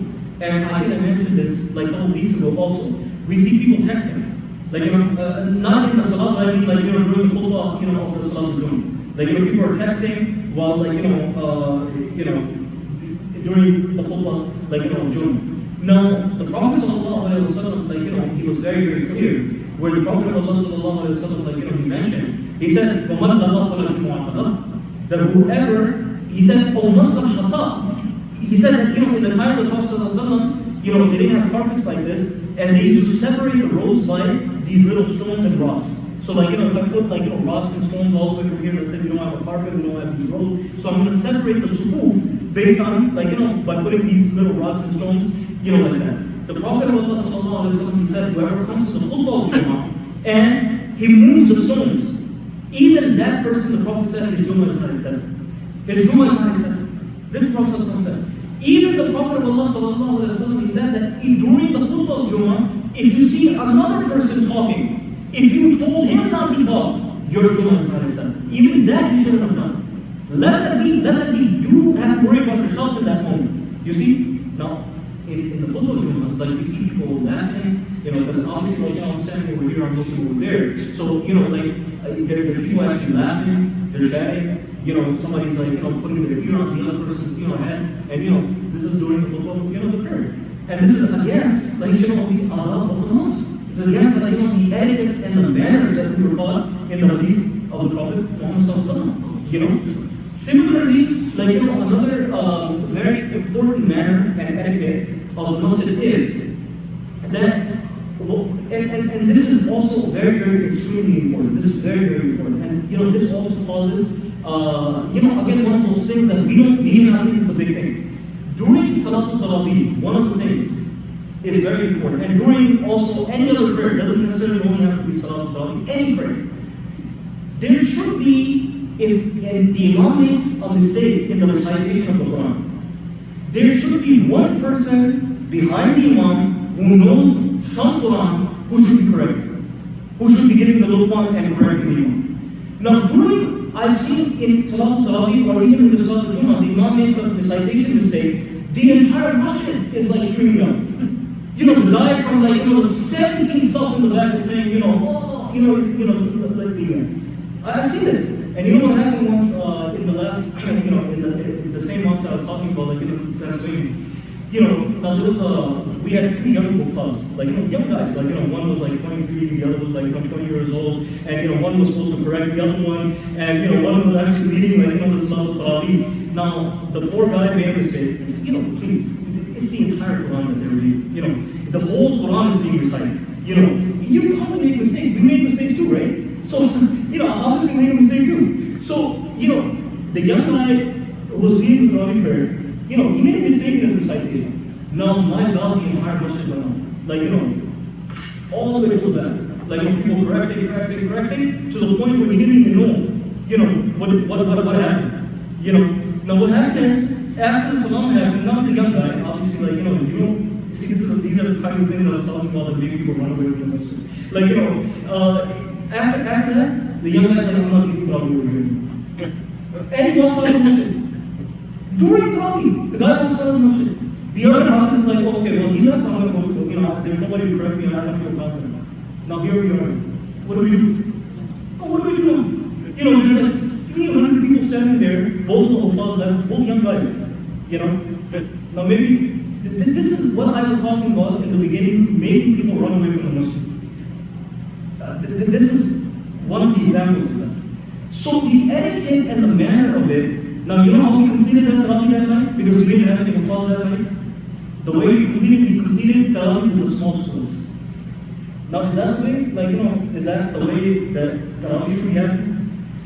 and I think I mentioned this like a couple weeks ago also, we see people texting. Like, not in the Salat, but I mean, during the khutbah, of the Salat al-Jummah. Like, people are texting while, during the khutbah, of Jummah. Now, the Prophet ﷺ, he was very, very clear, where the Prophet of Allah ﷺ, he mentioned, he said, that whoever, he said, oh, Nasr Hasa. He said that, in the time of the Prophet ﷺ, they didn't have carpets like this, and they used to separate the rows by these little stones and rocks. So, if I put, rocks and stones all the way from here, let's say we don't have a carpet, we don't have these rows, so I'm going to separate the sufuf based on, by putting these little rocks and stones, like that. The Prophet of Allah ﷺ, he said, whoever comes to the khutbah of Jummah, and he moves the stones, even that person, the Prophet said, his Jummah is not accepted. His Jummah is not accepted. Then the Prophet said, even the Prophet of Allah ﷺ, he said that during the khutbah of Jummah, if you see another person talking, if you told him not to talk, your Jummah is not accepted. Even that you shouldn't have done. Let that be. You have to worry about yourself in that moment. You see? Now, in the khutbah of Jummah, it's like we see people laughing, because obviously I'm standing over here, I'm looking over there. So, there are people actually laughing, they're chatting. Somebody's putting their ear on the other person's head, and this is during the khutbah of the prayer. And this is against, the adab of the mosque. This is against, the etiquettes and the manners that we were taught in the hadith of the Prophet Muhammad. Similarly, another very important manner and etiquette of the masjid is that, and this is also very, very extremely important. This is very, very important. And this also causes, again, one of those things that we even not think is a big thing. During Salatul Tarawih, one of the things is very important. And during also any other prayer, doesn't necessarily only have to be Salatul Tarawih, any prayer. There should be, if the Imam makes a mistake in the recitation of the Quran, there should be one person behind the Imam who knows some Quran who should be corrected, who should be giving the Luqman and correcting the Imam. Now, I've seen in Salatul Tarawih or even in the Salatul Jummah, the Imam makes a recitation mistake, the entire masjid is screaming out. The guy from the 17th self in the back is saying, I've seen this. And what happened once in the last, in the same months that I was talking about, Pennsylvania. Now there was we had two young thugs, young guys, one was 23, the other was 20 years old, and one was supposed to correct the other one, and one was actually leading the Salatul Tarawih. Now the poor guy made a mistake. Please, it's the entire Quran that they're reading. The whole Quran is being recited. You probably make mistakes. We make mistakes too, right? So obviously made a mistake too. So the young guy who was leading the Tarawih prayer, he made a mistake in his recitation. Now, my God, the entire masjid went on. All the way to that. People correcting, to the point where he didn't even know, what happened. Now what happens, after the salam happened, now it's a young guy, obviously, See, these are the kind of things I was talking about that make people run away from the masjid. Like, after that, the young guy's like, I'm not getting Tarawih over here. And he walks out of the masjid. During Tarawih, the guy walks out of the masjid. The other house is like, oh, okay, well, he left, I'm going to go, there's nobody to correct me, and I don't feel confident. Now here we are. What do we do? Oh, what do we do? There's like 300 people standing there, both young guys. Now maybe, this is what I was talking about in the beginning, making people run away from the masjid. This is one of the examples of that. So the etiquette and the manner of it, now you know how we completed that Tarawih that night? Because we didn't have anything to follow that night? The way we completed Tarawih with the small schools. Now is that the way, is that the way that Tarawih should be happening?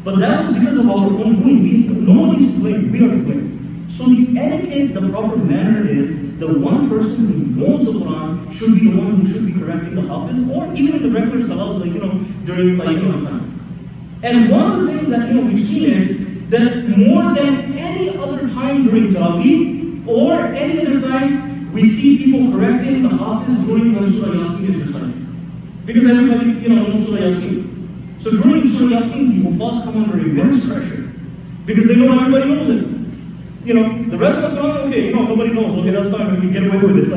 But that was because of our own doing. No one needs to blame, we are to blame. So the etiquette, the proper manner is, the one person who knows the Quran should be the one who should be correcting the Hafiz, or even in the regular salahs, during time. And one of the things that we've seen is that more than any other time during Tarawih, or any other time, we see people correcting the Hafiz during when Surah Yasin is recited. Because everybody, knows Surah Yasin. So during Surah Yasin, the Huffaz come under immense pressure. Because they know everybody knows it. The rest of the Quran, okay, nobody knows, okay, that's fine, we can get away with it.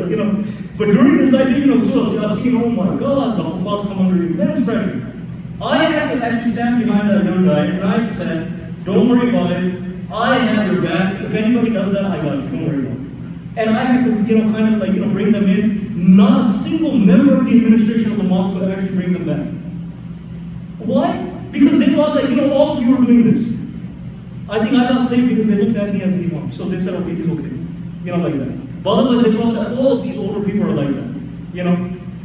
But during this idea of Surah Yasin, oh my God, the Huffaz come under immense pressure. I had to actually stand behind that young guy, and I said, don't worry about it, I have your back. If anybody does that, I got you, don't worry about it. And I had to, bring them in. Not a single member of the administration of the mosque would actually bring them back. Why? Because they thought that, all of you are doing this. I think I got saved because they looked at me as the imam. So they said, okay, he's okay. Like that. But otherwise, they thought that all of these older people are like that.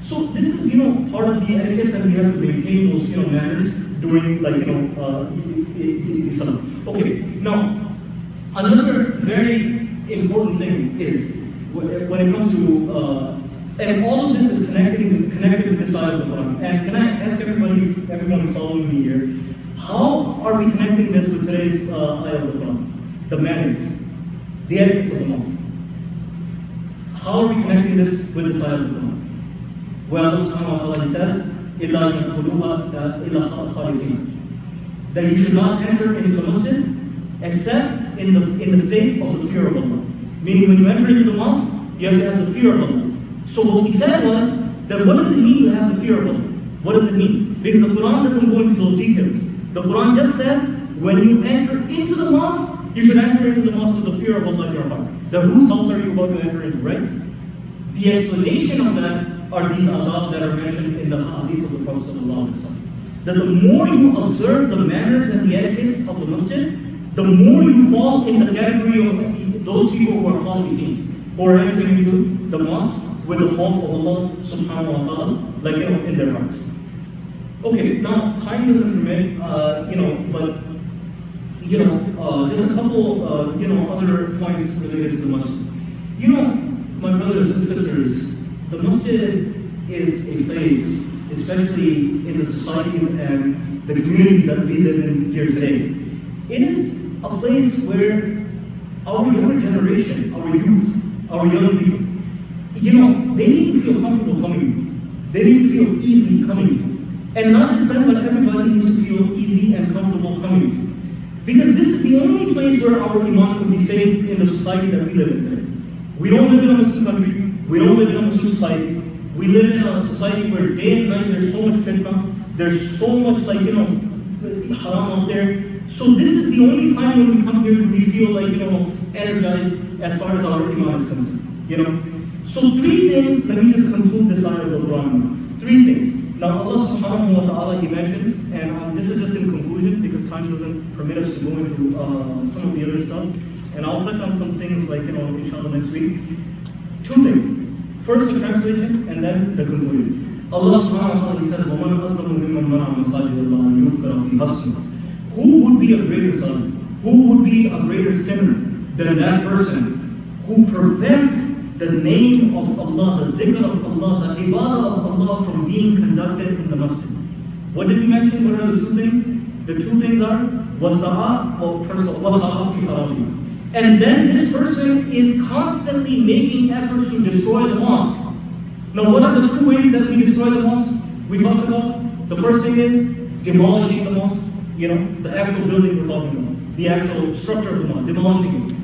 So this is, part of the etiquette, and we have to maintain those, manners during, the salah. Okay, now, another very important thing is, when it comes to, and all of this is connected with this side of the Quran. And can I ask everyone who's following me here, how are we connecting this with today's ayah of the Quran? The manners, the etiquette of the mosque. How are we connecting this with this ayah of the Quran? Well, Allah subhanahu wa ta'ala says, إِلَّا يَدْخُلُوهَا إِلَّا خَالِفِينَ, that you should not enter into the masjid except in the state of the fear of Allah. Meaning when you enter into the mosque, you have to have the fear of Allah. So what we said was, that what does it mean to have the fear of Allah? What does it mean? Because the Quran doesn't go into those details. The Quran just says, when you enter into the mosque, you should enter into the mosque with the fear of Allah in your heart. Then whose house are you about to enter into, right? The explanation of that are these adab that are mentioned in the hadith of the Prophet ﷺ. That the more you observe the manners and the etiquettes of the masjid, the more you fall in the category of those people who are khalifin, who are entering into the mosque with the hope of Allah subhanahu wa ta'ala, in their hearts. Okay, now time doesn't permit, but just a couple, other points related to the masjid. My brothers and sisters, the masjid is a place, especially in the societies and the communities that we live in here today. It is a place where our younger generation, our youth, our young people, they need to feel comfortable coming. They need to feel easy coming. And not just them, but everybody needs to feel easy and comfortable coming. Because this is the only place where our iman can be safe in the society that we live in today. We don't live in a Muslim country. We don't live in a Muslim society. We live in a society where day and night there's so much fitna. There's so much haram out there. So this is the only time when we come here we feel energized as far as our iman is concerned. So three things, let me just conclude this ayah of the Quran. Three things. Now Allah subhanahu wa ta'ala, He mentions, and this is just in conclusion because time doesn't permit us to go into some of the other stuff. And I'll touch on some things inshallah next week. Two things. First the translation and then the conclusion. Allah subhanahu wa ta'ala says, وَمَنْ أَظْلَمُ مِمَّنْ مَنَعَ مَسَاجِدَ اللَّهِ أَنْ يُذْكَرَ فِيهَا اسْمُهُ. Who would be a greater son? Who would be a greater sinner than that person who prevents the name of Allah, the zikr of Allah, the ibadah of Allah from being conducted in the masjid? What did we mention? What are the two things? The two things are, وَالصَّلَاةُ, first of all, وَالصَّلَاةُ فِي حَرَامِهِ. And then this person is constantly making efforts to destroy the mosque. Now, what are the two ways that we destroy the mosque? We talked about. The first thing is demolishing the mosque. The actual building we're talking about, the actual structure of the mosque, demolishing it.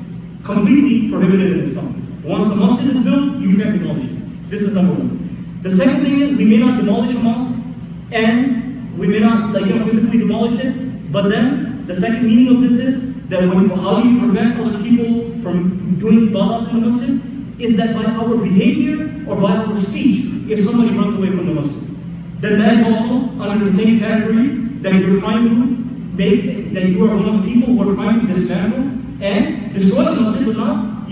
Completely prohibited in Islam. Once a mosque is built, you can't demolish it. This is number one. The second thing is we may not demolish a mosque, and we may not physically demolish it, but then the second meaning of this is that how do you prevent other people from doing ibadah in the masjid? Is that by our behavior or by our speech, if somebody runs away from the masjid. Then that is also under the same category that you're trying to make, that you are one of the people who are trying to dismantle and destroy the masjid, but not,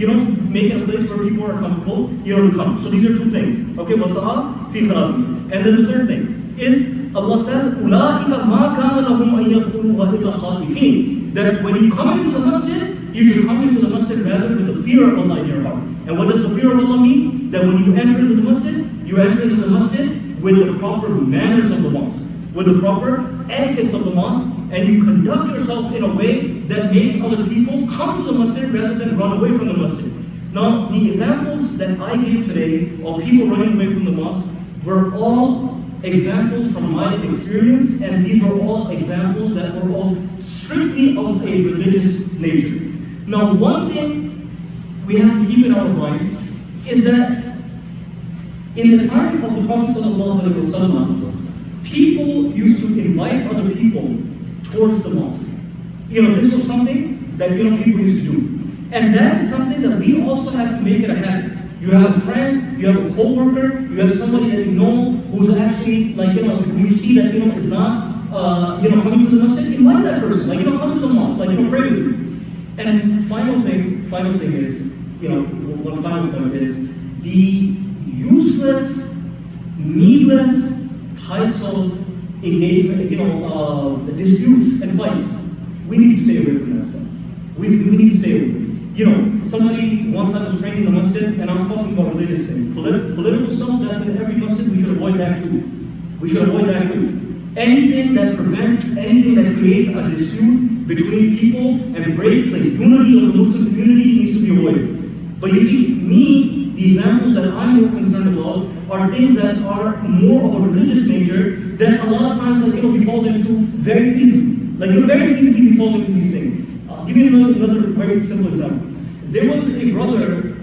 make it a place where people are comfortable, to come. So these are two things. Okay, وَصَعَى فِي خَلَقِهِ. And then the third thing is, Allah says, أُولَٰئِكَ مَا كَانَ لَهُمْ أَن يَدْخُلُوهَا إِلَّا خَائِفِينَ. That when you come into the masjid, you should come into the masjid rather with the fear of Allah in your heart. And what does the fear of Allah mean? That when you enter into the masjid, you enter into the masjid with the proper manners of the mosque, with the proper etiquettes of the mosque, and you conduct yourself in a way that makes other people come to the masjid rather than run away from the masjid. Now, the examples that I gave today of people running away from the mosque were all examples from my experience, and these were all examples that were strictly of a religious nature. Now, one thing we have to keep in our mind is that in the time of the Prophet ﷺ, people used to invite other people towards the mosque. This was something that people used to do. And that is something that we also have to make it a habit. You have a friend, you have a co-worker, you have somebody that you know who's actually, who you see that, is not, coming to the masjid, invite that person, come to the mosque, pray with you. And final thing is, one final point is, the useless, needless types of engagement, disputes and fights, we need to stay away from that stuff. We need to stay away. Somebody once I was training the masjid, and I'm talking about religious things. Political stuff, that's in every masjid, we should avoid that too. Anything that prevents, anything that creates a dispute between people and breaks the unity of the Muslim community needs to be avoided. But you see, the examples that I'm more concerned about are things that are more of a religious nature that a lot of times we fall into very easily. Very easily we fall into these things. I'll give you another very simple example. There was a brother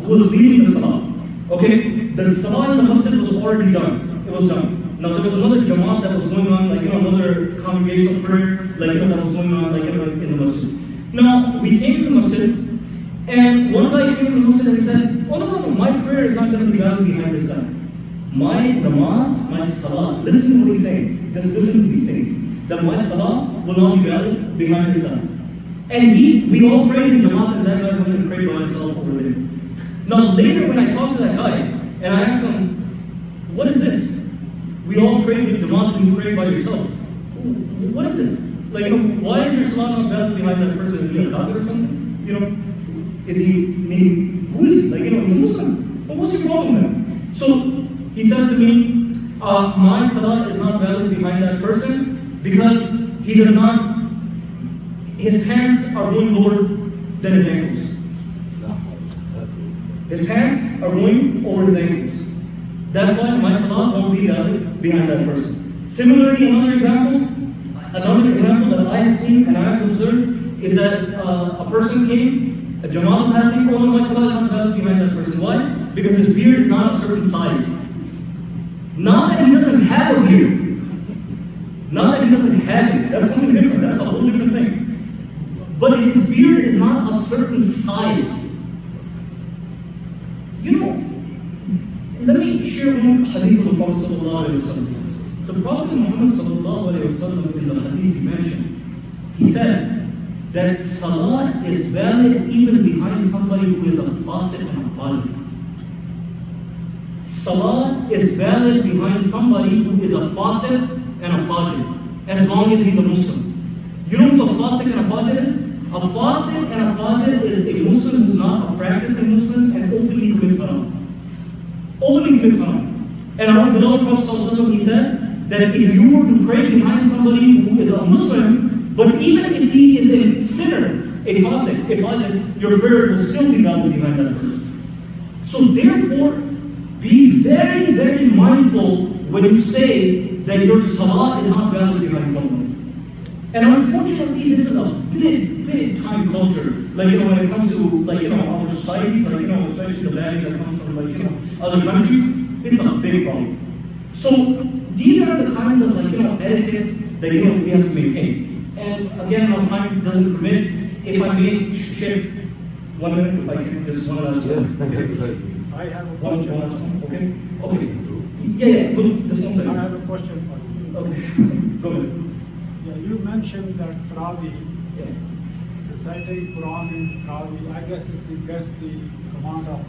who was leading the salah. Okay, the salah in the masjid was already done. It was done. Now there was another jamaat that was going on, another congregational prayer, that was going on, in the masjid. Now we came to the masjid, and one guy came to the masjid and he said, "Oh no, my prayer is not going to be valid behind this time. My namaz, my salah." Listen to what he's saying. Just listen to what he's saying. That my salah will not be valid behind this time. And we all prayed in Jamaat, and that guy went and prayed by himself over there. Now later when I talked to that guy, and I asked him, "What is this? We all prayed in Jamaat and you prayed by yourself. What is this? Why is your salah not valid behind that person? Is he a kafir or something? Is he, who is he? He's a Muslim. Well, what's your problem then?" So he says to me, "My salah is not valid behind that person because he does not, his pants are going lower than his ankles. His pants are going over his ankles. That's why my salah won't be valid behind that person." Similarly, another example that I have seen and I have observed is that a person came, a jamaat was happening, "Oh no, my salah is not valid behind that person." Why? Because his beard is not a certain size. Not that he doesn't have a beard. Not that he doesn't have it. That's something different. That's a whole different thing. But his beard is not a certain size. Let me share one hadith of the Prophet ﷺ. The Prophet Muhammad ﷺ in the hadith he mentioned, he said that salah is valid even behind somebody who is a fasiq and a fajr. Salah is valid behind somebody who is a fasiq and a fajr, as long as he's a Muslim. You know what a fasiq and a fajr is? A fasiq and a fajr is a Muslim who's not a practicing Muslim and openly commits haram. Openly commits haram. And our beloved Prophet ﷺ, he said that if you were to pray behind somebody who is a Muslim, but even if he is a sinner, a faucet, your prayer will still be valid behind that person. So therefore, be very, very mindful when you say that your salah is not valid behind someone. And unfortunately, this is a big time culture. Like, when it comes to, our societies, especially the baggage that comes from, other countries, it's a big problem. So, these are the kinds of, etiquettes that, we have to maintain. And again, our time doesn't permit. If I may shift 1 minute, if I can, this is one last one. I have a One question. last one, okay? Yeah, just 1 I second. have a question for you. Okay, go ahead. Yeah, you mentioned that Taraweeh, Yeah. reciting Quran in Taraweeh, I guess it's against the command of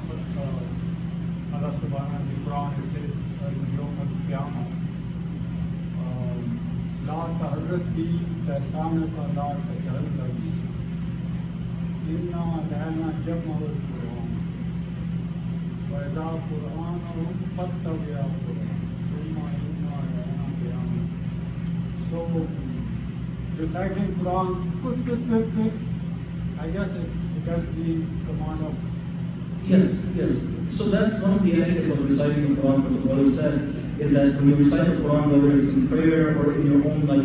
Allah subhanahu wa ta'ala in the Quran. It says in Yawm al-Qiyamah, La taharrat bi tasana ka la taharrat bi. Inna lana jama'u al-Quran. Wa idha Qur'anahu fattabi'a Qur'an. Summa inna lana qiyamah. So, reciting Quran, I guess it's because the command of. Yes. So that's one of the etiquettes of reciting the Quran. What the brother said is that when you recite the Quran, whether it's in prayer or in your own, time,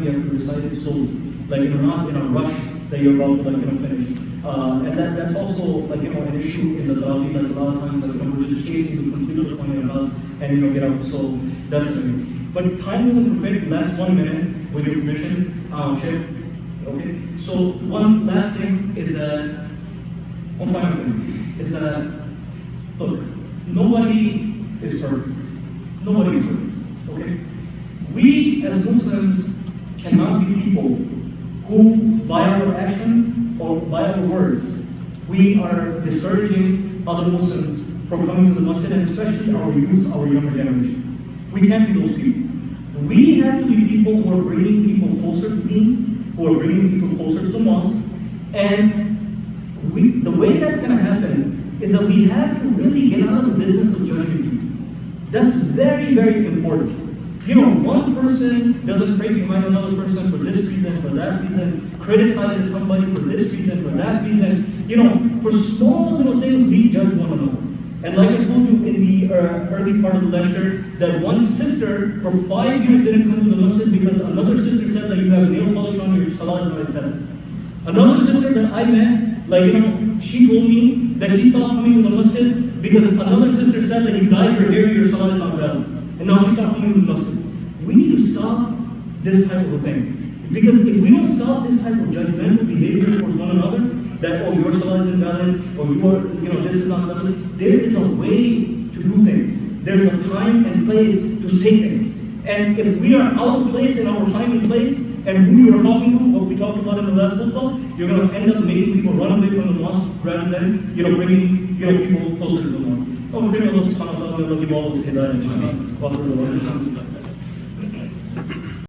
you have to recite it slowly. Not in a rush that you're about to, finish. And that's also, an issue in the Taraweeh, that a lot of times, we're just chasing to complete the 20 minutes and, get out. So that's the thing. But time isn't perfect. Last 1 minute, with your permission, Chef. Okay? So one last thing is that, one final thing, is that, look, nobody is perfect. Nobody is perfect. Okay? We as Muslims cannot be people who, by our actions or by our words, we are discouraging other Muslims from coming to the masjid, and especially our youth, our younger generation. We can't be those people. We have to be people who are bringing people closer to Deen, who are bringing people closer to the mosque, and the way that's going to happen is that we have to really get out of the business of judging people. That's very, very important. One person doesn't pray behind another person for this reason, for that reason, criticizes somebody for this reason, for that reason. For small little things, we judge one another. And like I told you in the early part of the lecture, that one sister for 5 years didn't come to the masjid because another sister said that you have nail polish on, your salah is not accepted. Another sister that I met, she told me that she stopped coming to the masjid because another sister said that you dyed your hair, your salah is not valid. And now she stopped coming to the masjid. We need to stop this type of a thing. Because if we don't stop this type of judgmental behavior towards one another, that, oh, your salah is invalid, or this is not valid, there is a way to do things. There's a time and place to say things. And if we are out of place in our time and place, and who you're talking to, what we talked about in the last football, you're going to end up making people run away from the mosque rather than, bringing, people closer to the mosque. Oh, pray Allah subhanahu wa ta'ala, give all of us hidayah, inshallah.